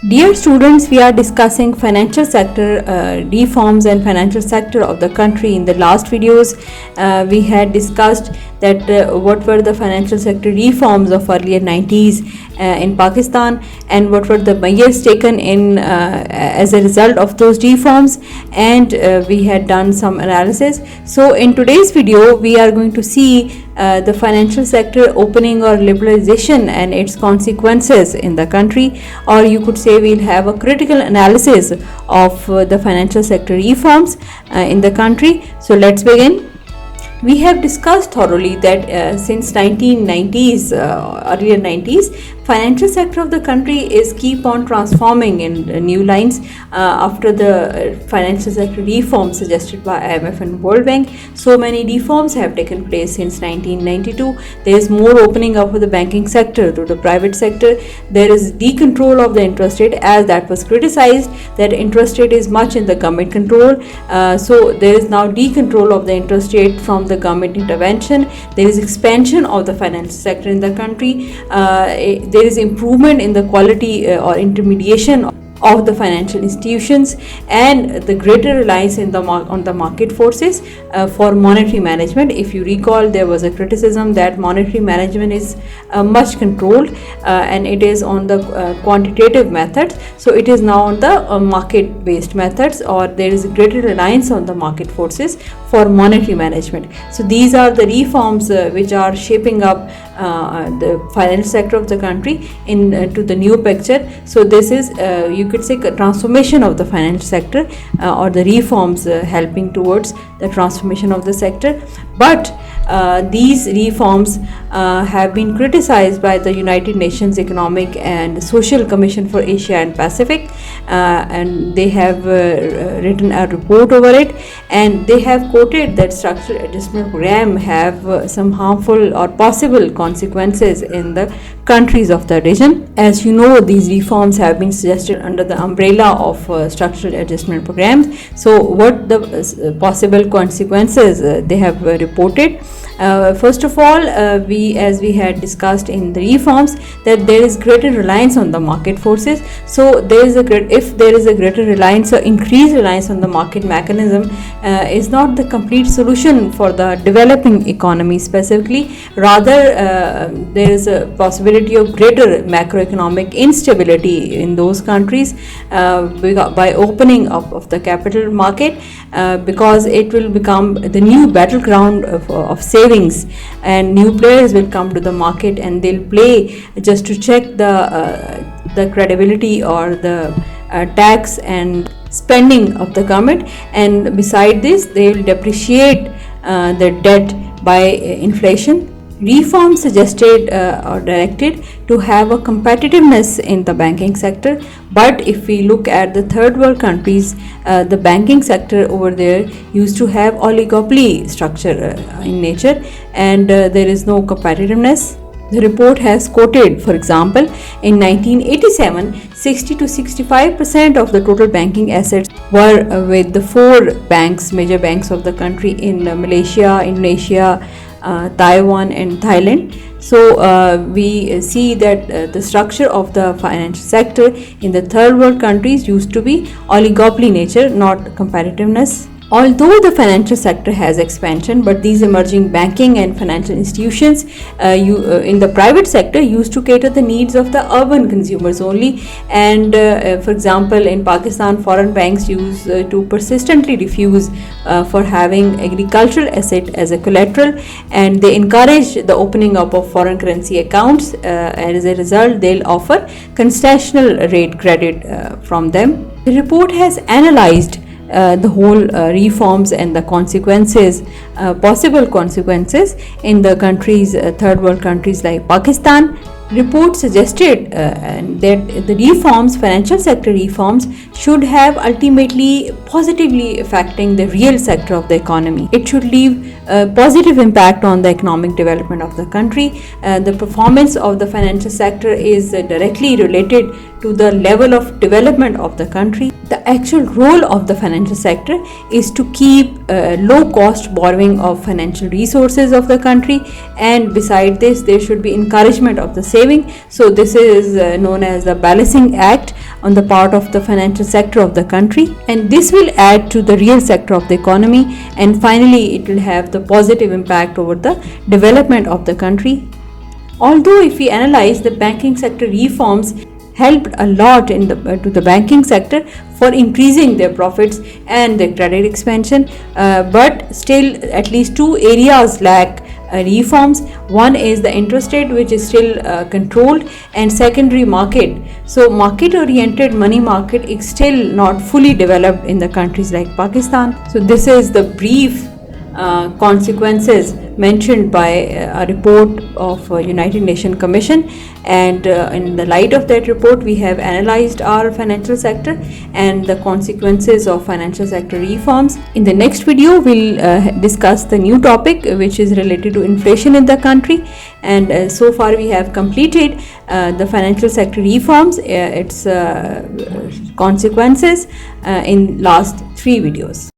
Dear students, we are discussing financial sector reforms and financial sector of the country. In the last videos, we had discussed that what were the financial sector reforms of earlier 90s in Pakistan and what were the measures taken in as a result of those reforms, and we had done some analysis. So in today's video, we are going to see the financial sector opening or liberalization and its consequences in the country, or you could say we'll have a critical analysis of the financial sector reforms in the country. So let's begin. We have discussed thoroughly that since 1990s, earlier 90s, financial sector of the country is keep on transforming in new lines after the financial sector reforms suggested by IMF and World Bank. So many reforms have taken place since 1992. There is more opening up of the banking sector to the private sector. There is decontrol of the interest rate, as that was criticized, that interest rate is much in the government control. So there is now decontrol of the interest rate from the government intervention. There is expansion of the financial sector in the country. There is improvement in the quality or intermediation of the financial institutions, and the greater reliance on the market forces for monetary management. If you recall, there was a criticism that monetary management is much controlled and it is on the quantitative methods. So it is now on the market based methods, or there is a greater reliance on the market forces for monetary management. So these are the reforms which are shaping up the financial sector of the country into the new picture. So this is you could say a transformation of the financial sector, or the reforms helping towards the transformation of the sector. But these reforms have been criticized by the United Nations Economic and Social Commission for Asia and Pacific, and they have written a report over it, and they have quoted that structural adjustment program have some harmful or possible consequences in the countries of the region. As you know, these reforms have been suggested under the umbrella of structural adjustment programs. So what the possible consequences they have reported? First of all, as we had discussed in the reforms, that there is greater reliance on the market forces. So if there is a greater reliance or increased reliance on the market mechanism, is not the complete solution for the developing economy specifically. Rather, there is a possibility of greater macroeconomic instability in those countries by opening up of the capital market, because it will become the new battleground of savings, and new players will come to the market and they'll play just to check the credibility or the tax and spending of the government, and beside this they will depreciate the debt by inflation. Reforms suggested or directed to have a competitiveness in the banking sector, but if we look at the third world countries, the banking sector over there used to have oligopoly structure in nature, and there is no competitiveness. The report has quoted, for example, in 1987, 60 to 65% of the total banking assets were with the four major banks of the country in Malaysia, Indonesia, Taiwan and Thailand. So we see that the structure of the financial sector in the third world countries used to be oligopoly nature, not competitiveness. Although the financial sector has expansion, but these emerging banking and financial institutions in the private sector used to cater the needs of the urban consumers only. And for example, in Pakistan, foreign banks used to persistently refuse for having agricultural asset as a collateral, and they encourage the opening up of foreign currency accounts. And as a result, they'll offer concessional rate credit from them. The report has analyzed the whole reforms and the consequences, possible consequences in the countries, third world countries like Pakistan. Report suggested that the reforms, financial sector reforms, should have ultimately positively affecting the real sector of the economy. It should leave a positive impact on the economic development of the country. The performance of the financial sector is directly related to the level of development of the country. The actual role of the financial sector is to keep low cost borrowing of financial resources of the country, and beside this there should be encouragement of the saving. So this is known as the balancing act on the part of the financial sector of the country, and this will add to the real sector of the economy, and finally it will have the positive impact over the development of the country. Although if we analyze, the banking sector reforms helped a lot to the banking sector for increasing their profits and their credit expansion, but still at least two areas lack reforms. One is the interest rate, which is still controlled, and secondary market. So market oriented money market is still not fully developed in the countries like Pakistan. So this is the brief consequences mentioned by a report of United Nations Commission, and in the light of that report we have analyzed our financial sector and the consequences of financial sector reforms. In the next video we'll discuss the new topic, which is related to inflation in the country, and so far we have completed the financial sector reforms, its consequences in last 3 videos.